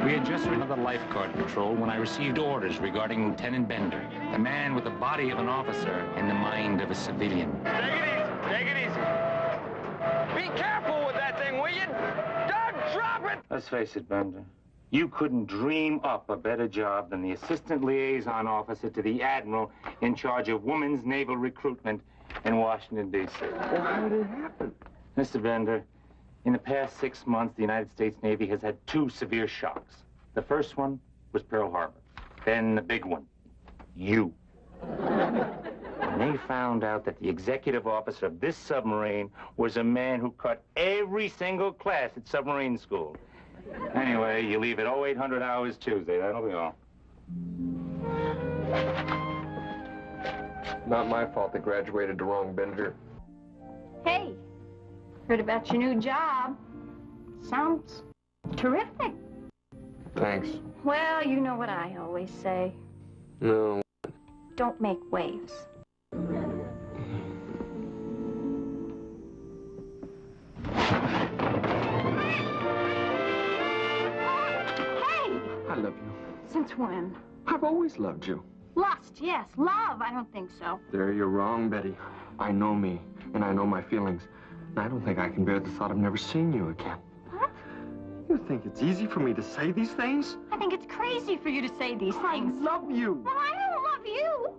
We had just another lifeguard patrol when I received orders regarding Lieutenant Bender, the man with the body of an officer and the mind of a civilian. Take it easy. Take it easy. Be careful with that thing, will you? Don't drop it! Let's face it, Bender. You couldn't dream up a better job than the assistant liaison officer to the admiral in charge of women's naval recruitment in Washington, D.C. Well, how did it happen? Mr. Bender, in the past 6 months, the United States Navy has had 2 severe shocks. The first one was Pearl Harbor. Then the big one, you. When they found out that the executive officer of this submarine was a man who cut every single class at submarine school. Anyway, you leave at 0800 hours Tuesday. That'll be all. Not my fault they graduated the wrong Bender. Hey, heard about your new job. Sounds terrific. Thanks. Well, you know what I always say. No. Don't make waves. I love you. Since when? I've always loved you. Lust, yes. Love, I don't think so. There you're wrong, Betty. I know me, and I know my feelings. And I don't think I can bear the thought of never seeing you again. What? You think it's easy for me to say these things? I think it's crazy for you to say these things. I love you. Well, I don't love you.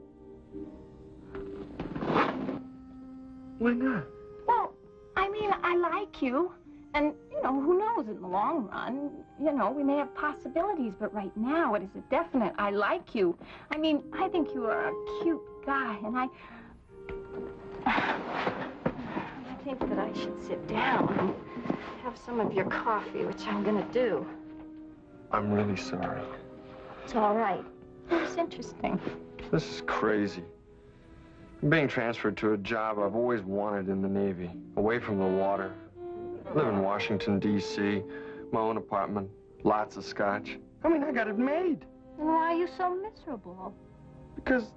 Why not? Well, I mean, I like you. And, you know, who knows in the long run? You know, we may have possibilities, but right now it is a definite I like you. I mean, I think you are a cute guy, and I think that I should sit down and have some of your coffee, which I'm gonna do. I'm really sorry. It's all right. It's interesting. This is crazy. I'm being transferred to a job I've always wanted in the Navy, away from the water. Live in Washington, D.C., my own apartment, lots of scotch. I mean, I got it made. And why are you so miserable? Because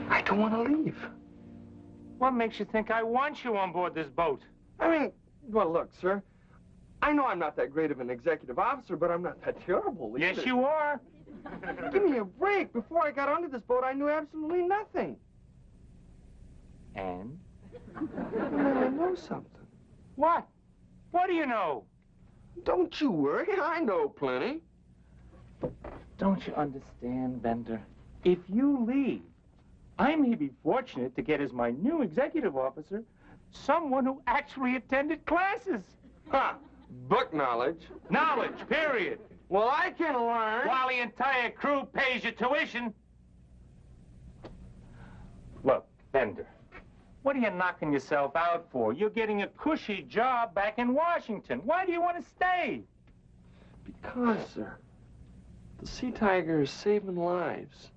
I don't want to leave. What makes you think I want you on board this boat? I mean, well, look, sir, I know I'm not that great of an executive officer, but I'm not that terrible either. Yes, you are. Give me a break. Before I got onto this boat, I knew absolutely nothing. And? Well, I know something. What? What do you know? Don't you worry. I know plenty. Don't you understand, Bender? If you leave, I may be fortunate to get as my new executive officer someone who actually attended classes. Ha! Book knowledge. Knowledge, period. Well, I can learn. While the entire crew pays your tuition. Look, Bender, what are you knocking yourself out for? You're getting a cushy job back in Washington. Why do you want to stay? Because, sir, the Sea Tiger is saving lives.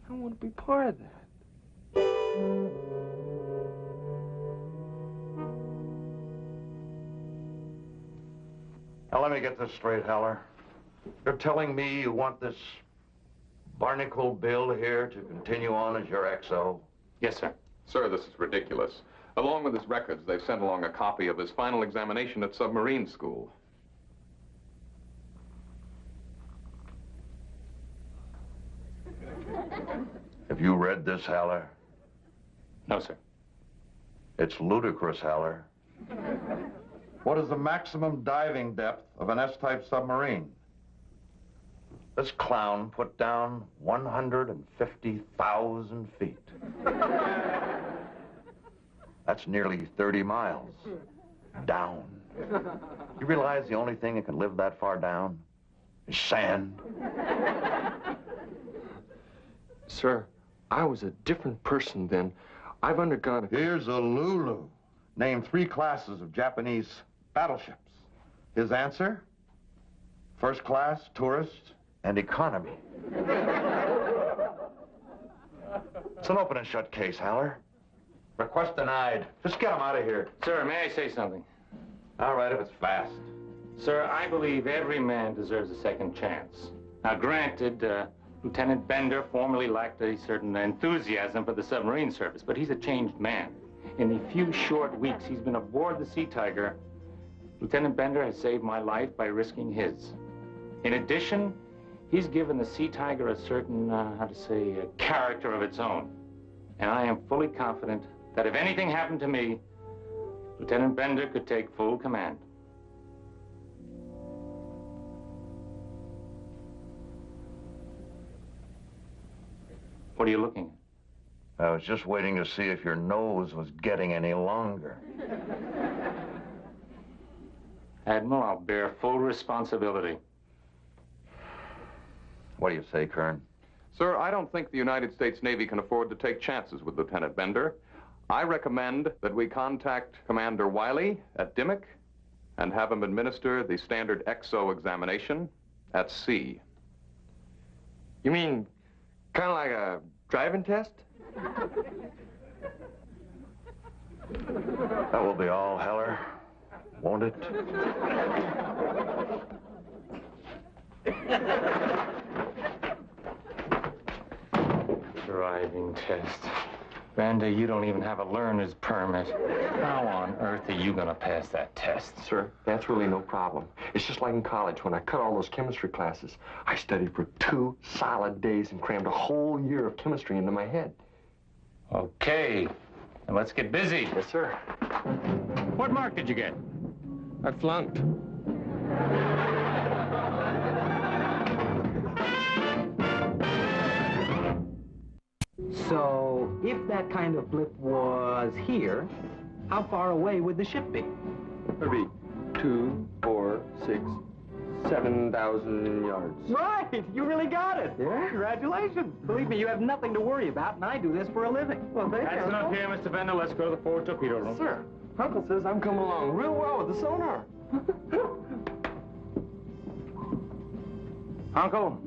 I want to be part of that. Now, let me get this straight, Heller. You're telling me you want this Barnacle Bill here to continue on as your XO? Yes, sir. Sir, this is ridiculous. Along with his records, they've sent along a copy of his final examination at submarine school. Have you read this, Haller? No, sir. It's ludicrous, Haller. What is the maximum diving depth of an S-type submarine? This clown put down 150,000 feet. That's nearly 30 miles. Down. You realize the only thing that can live that far down is sand? Sir, I was a different person then. I've undergone a... Here's a Lulu. Name 3 classes of Japanese battleships. His answer? First class, tourist, and economy. It's an open and shut case, Haller. Request denied. Just get him out of here. Sir, may I say something? All right, if it's fast. Sir, I believe every man deserves a second chance. Now, granted, Lieutenant Bender formerly lacked a certain enthusiasm for the submarine service, but he's a changed man. In the few short weeks he's been aboard the Sea Tiger, Lieutenant Bender has saved my life by risking his. In addition, he's given the Sea Tiger a certain, how to say, a character of its own. And I am fully confident that if anything happened to me, Lieutenant Bender could take full command. What are you looking at? I was just waiting to see if your nose was getting any longer. Admiral, I'll bear full responsibility. What do you say, Kern? Sir, I don't think the United States Navy can afford to take chances with Lieutenant Bender. I recommend that we contact Commander Wiley at Dimmock and have him administer the standard XO examination at sea. You mean kind of like a driving test? That will be all, Heller, won't it? Driving test. Bender, you don't even have a learner's permit. How on earth are you gonna pass that test? Sir, that's really no problem. It's just like in college when I cut all those chemistry classes. I studied for 2 solid days and crammed a whole year of chemistry into my head. Okay, then let's get busy. Yes, sir. What mark did you get? I flunked. So, if that kind of blip was here, how far away would the ship be? It'd be 2, 4, 6, 7,000 yards. Right! You really got it! Yeah? Congratulations! Believe me, you have nothing to worry about, and I do this for a living. Well, thank That's you. enough here, Mr. Bender. Let's go to the forward torpedo room. Sir, Uncle says I'm coming along real well with the sonar. Uncle,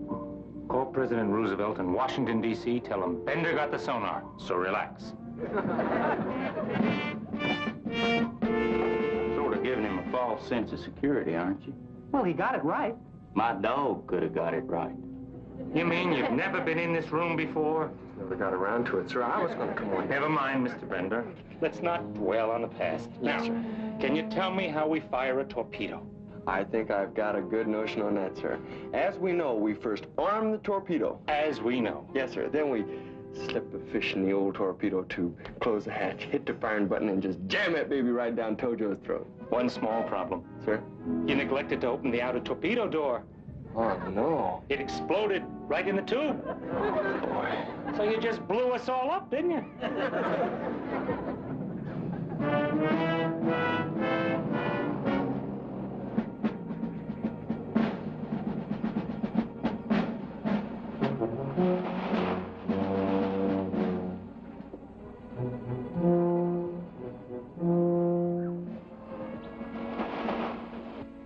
call President Roosevelt in Washington, D.C. Tell him Bender got the sonar, so relax. Sort of giving him a false sense of security, aren't you? Well, he got it right. My dog could have got it right. You mean you've never been in this room before? Never got around to it, sir. I was going to come on. Never mind, Mr. Bender. Let's not dwell on the past. Yes, Now, sir. can you tell me how we fire a torpedo? I think I've got a good notion on that, sir. As we know, we first arm the torpedo. As we know. Yes, sir. Then we slip the fish in the old torpedo tube, close the hatch, hit the firing button, and just jam that baby right down Tojo's throat. One small problem. Sir? You neglected to open the outer torpedo door. Oh, no. It exploded right in the tube. Boy. So you just blew us all up, didn't you?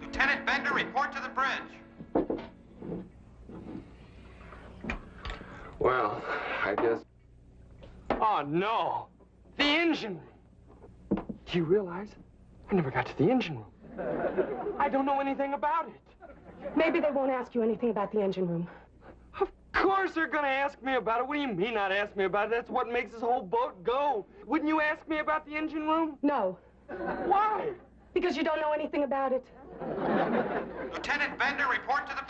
Lieutenant Bender, report to the bridge. Well, I guess... Oh, no! The engine room! Do you realize? I never got to the engine room. I don't know anything about it. Maybe they won't ask you anything about the engine room. Of course they're gonna ask me about it. What do you mean not ask me about it? That's what makes this whole boat go. Wouldn't you ask me about the engine room? No, Why? because you don't know anything about it. Lieutenant Bender, report to the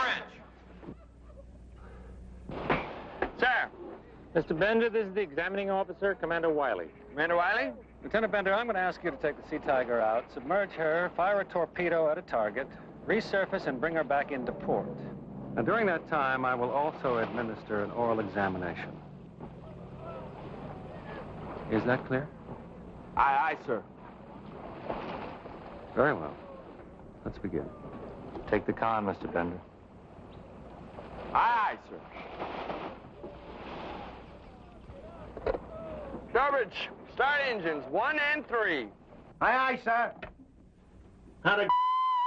bridge. Sir. Mr. Bender, this is the examining officer, Commander Wiley. Commander Wiley? Lieutenant Bender, I'm going to ask you to take the Sea Tiger out, submerge her, fire a torpedo at a target, resurface, and bring her back into port. And during that time, I will also administer an oral examination. Is that clear? Aye, aye, sir. Very well. Let's begin. Take the con, Mr. Bender. Aye, aye, sir. Garbage, start engines 1 and 3. Aye, aye, sir. How the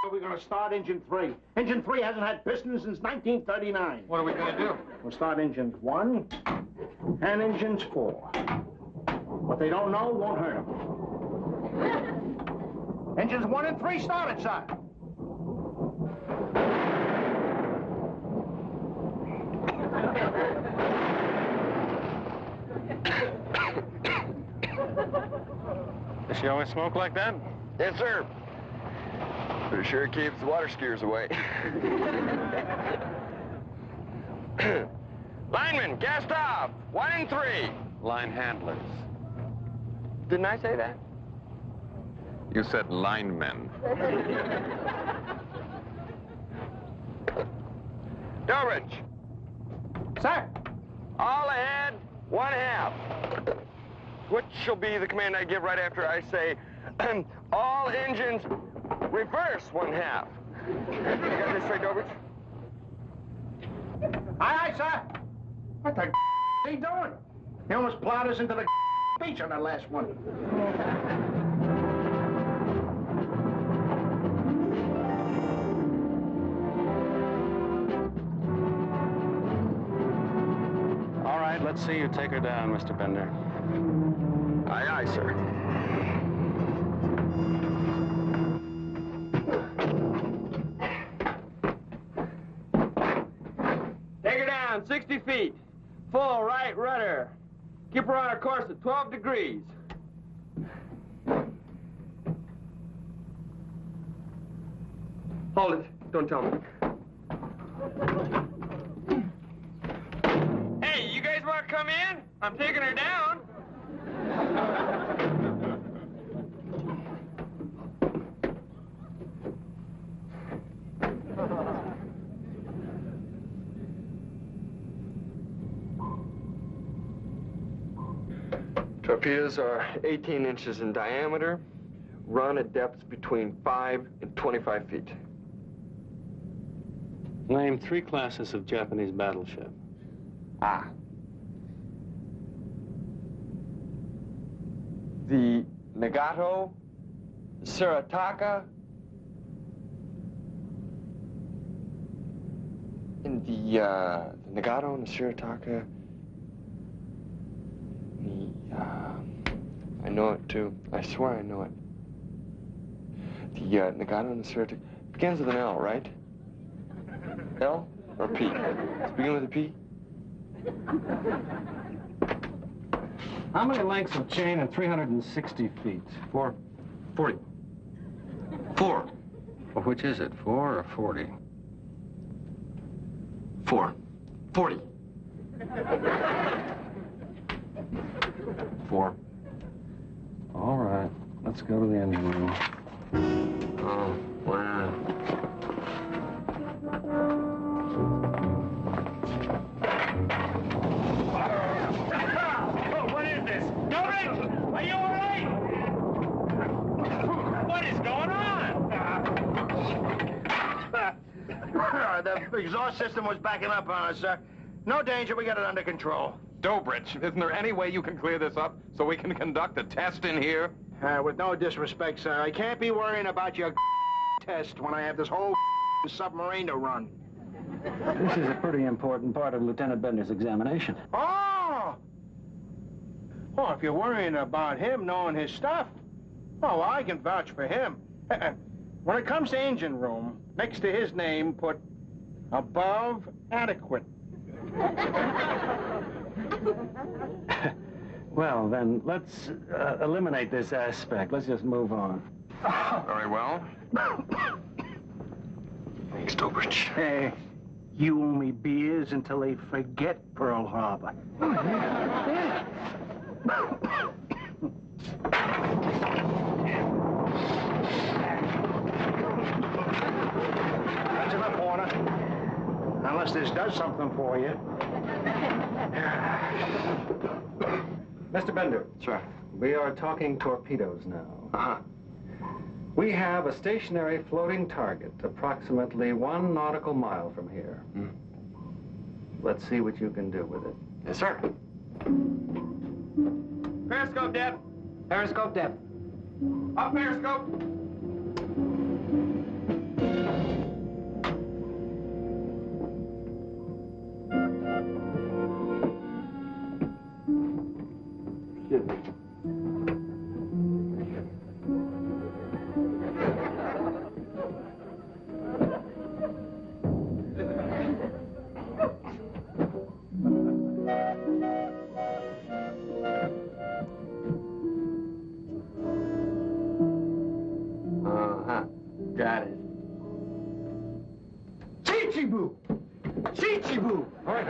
are we going to start engine 3? Engine 3 hasn't had pistons since 1939. What are we going to do? We'll start engines 1 and engines 4. What they don't know won't hurt them. Engines 1 and 3 started, sir. Does she always smoke like that? Yes, sir. But it sure keeps the water skiers away. Linemen, gas off. 1 and 3. Line handlers. Didn't I say that? You said linemen. Dobrich. Sir. All ahead, 1/2. Which shall be the command I give right after I say, all engines reverse 1/2. You got this straight, Dobrich? Aye, aye, sir. What the is he doing? He almost plowed us into the beach on that last one. All right, let's see you take her down, Mr. Bender. Aye, aye, sir. Take her down 60 feet. Full right rudder. Keep her on her course at 12 degrees. Hold it. Don't tell me. Hey, you guys want to come in? I'm taking her down. Torpedoes are 18 inches in diameter, run at depths between 5 and 25 feet. Name 3 classes of Japanese battleship. Ah. The Nagato, Sarataka, and the Nagato and the Sarataka. I know it too. I swear I know it. The Nagato and the Sarataka begins with an L, right? L or P? Does it begin with a P? How many lengths of chain in 360 feet? 4. 40. 4. Well, which is it, 4 or 40? 4. 40. 4. All right, let's go to the engine room. Oh, wow. What is this? Dobrich, are you all right? What is going on? The exhaust system was backing up on us, sir. No danger, we got it under control. Dobrich, isn't there any way you can clear this up so we can conduct a test in here? With no disrespect, sir, I can't be worrying about your test when I have this whole submarine to run. This is a pretty important part of Lieutenant Bender's examination. Oh! Oh, if you're worrying about him knowing his stuff, oh, well, I can vouch for him. When it comes to engine room, next to his name, put above adequate. Well, then, let's eliminate this aspect. Let's just move on. Very well. Thanks, Dobrich. Hey, you owe me beers until they forget Pearl Harbor. Oh, yeah. That's enough, Warner. Unless this does something for you. Mr. Bender. Sure. We are talking torpedoes now. Uh-huh. We have a stationary floating target approximately 1 nautical mile from here. Let's see what you can do with it. Yes, sir. Periscope depth. Periscope depth. Up periscope. Excuse me. Chichi-boo! Chichi-boo! All right,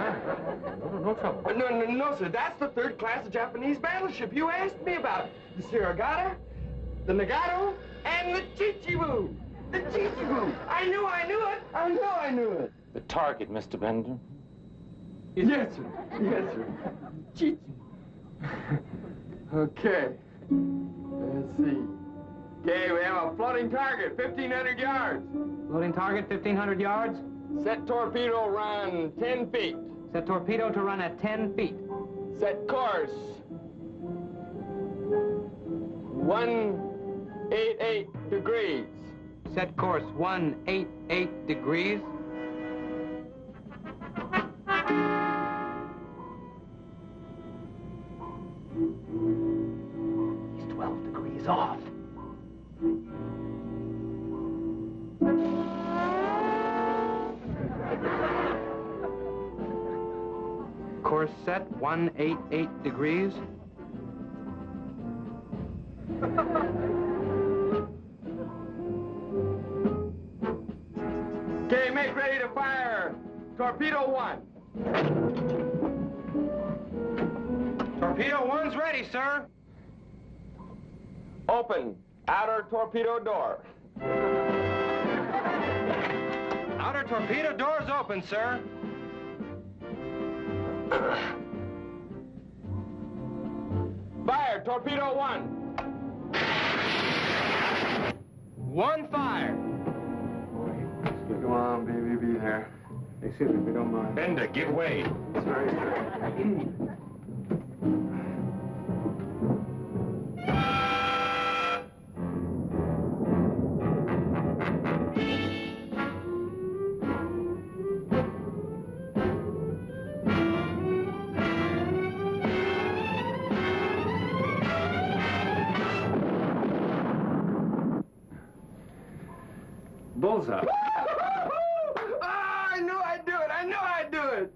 no trouble. No, sir. That's the third-class Japanese battleship you asked me about. The Surigata, the Nagato, and the Chichi-boo! The Chichi-boo! I knew it! I knew it! The target, Mr. Bender. Yes, sir. Yes, sir. Chichi. Okay. Let's see. Okay, we have a floating target, 1,500 yards. Loading target, 1,500 yards. Set torpedo run 10 feet. Set torpedo to run at 10 feet. Set course 188 degrees. Set course 188 degrees. He's 12 degrees off. Course set 188 degrees. Okay, make ready to fire. Torpedo 1. Torpedo 1's ready, sir. Open outer torpedo door. Outer torpedo door's open, sir. Fire, torpedo 1. One fire. Come on, BBB there. Excuse me, if you don't mind. Bender, give way. Sorry, sir. Bullseye. I knew I'd do it. I knew I'd do it.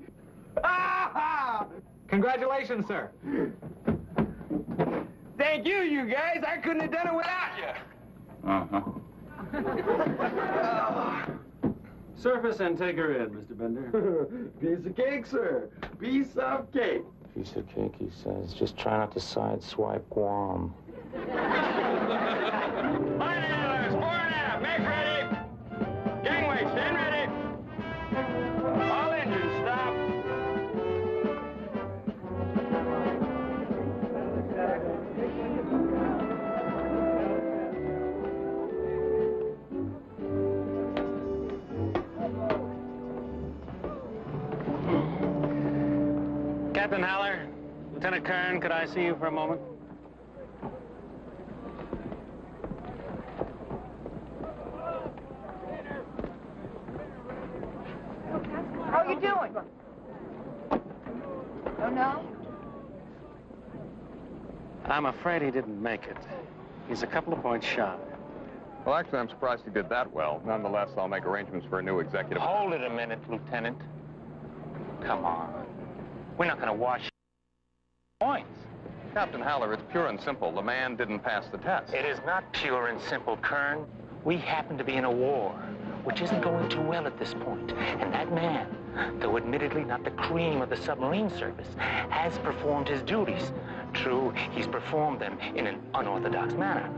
Ah! Congratulations, sir. Thank you, you guys. I couldn't have done it without you. Uh-huh. Surface and take her in, Mr. Bender. Piece of cake, sir. Piece of cake. Piece of cake, he says. Just try not to sideswipe Guam. Pineapples, 4.5. Make ready. Gangway, stand ready. All engines, stop. Captain Haller, Lieutenant Kern, could I see you for a moment? How are you doing? Oh, no? I'm afraid he didn't make it. He's a couple of points shy. Well, actually, I'm surprised he did that well. Nonetheless, I'll make arrangements for a new executive. Hold it a minute, Lieutenant. Come on. We're not going to wash points. Captain Haller, it's pure and simple. The man didn't pass the test. It is not pure and simple, Kern. We happen to be in a war, which isn't going too well at this point. And that man, though admittedly not the cream of the submarine service, has performed his duties. True, he's performed them in an unorthodox manner.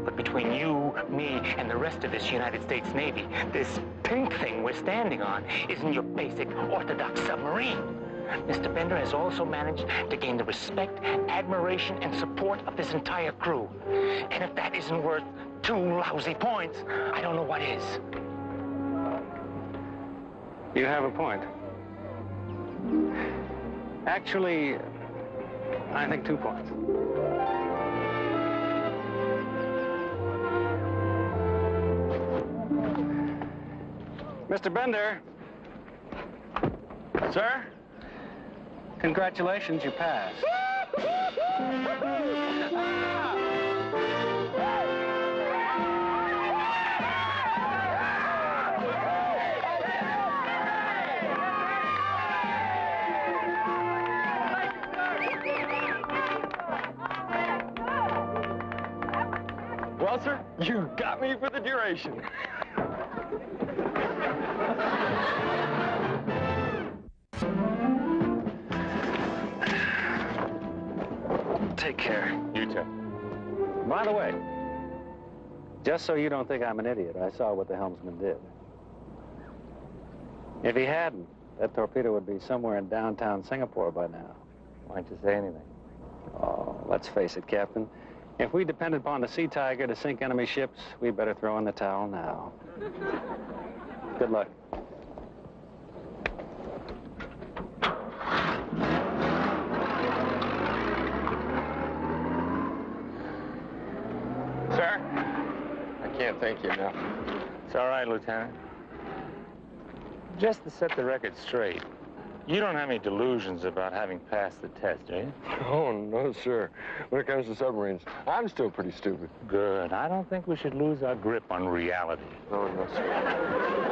But between you, me, and the rest of this United States Navy, this pink thing we're standing on isn't your basic orthodox submarine. Mr. Bender has also managed to gain the respect, admiration, and support of this entire crew. And if that isn't worth 2 lousy points, I don't know what is. You have a point. Actually, I think 2 points. Mr. Bender. Sir? Congratulations, you passed. Well, sir, you got me for the duration. By the way, just so you don't think I'm an idiot, I saw what the helmsman did. If he hadn't, that torpedo would be somewhere in downtown Singapore by now. Why'd you say anything? Oh, let's face it, Captain. If we depended upon the Sea Tiger to sink enemy ships, we better throw in the towel now. Good luck. Sir? I can't thank you enough. It's all right, Lieutenant. Just to set the record straight, you don't have any delusions about having passed the test, do you? Oh, no, sir. When it comes to submarines, I'm still pretty stupid. Good. I don't think we should lose our grip on reality. Oh, no, sir.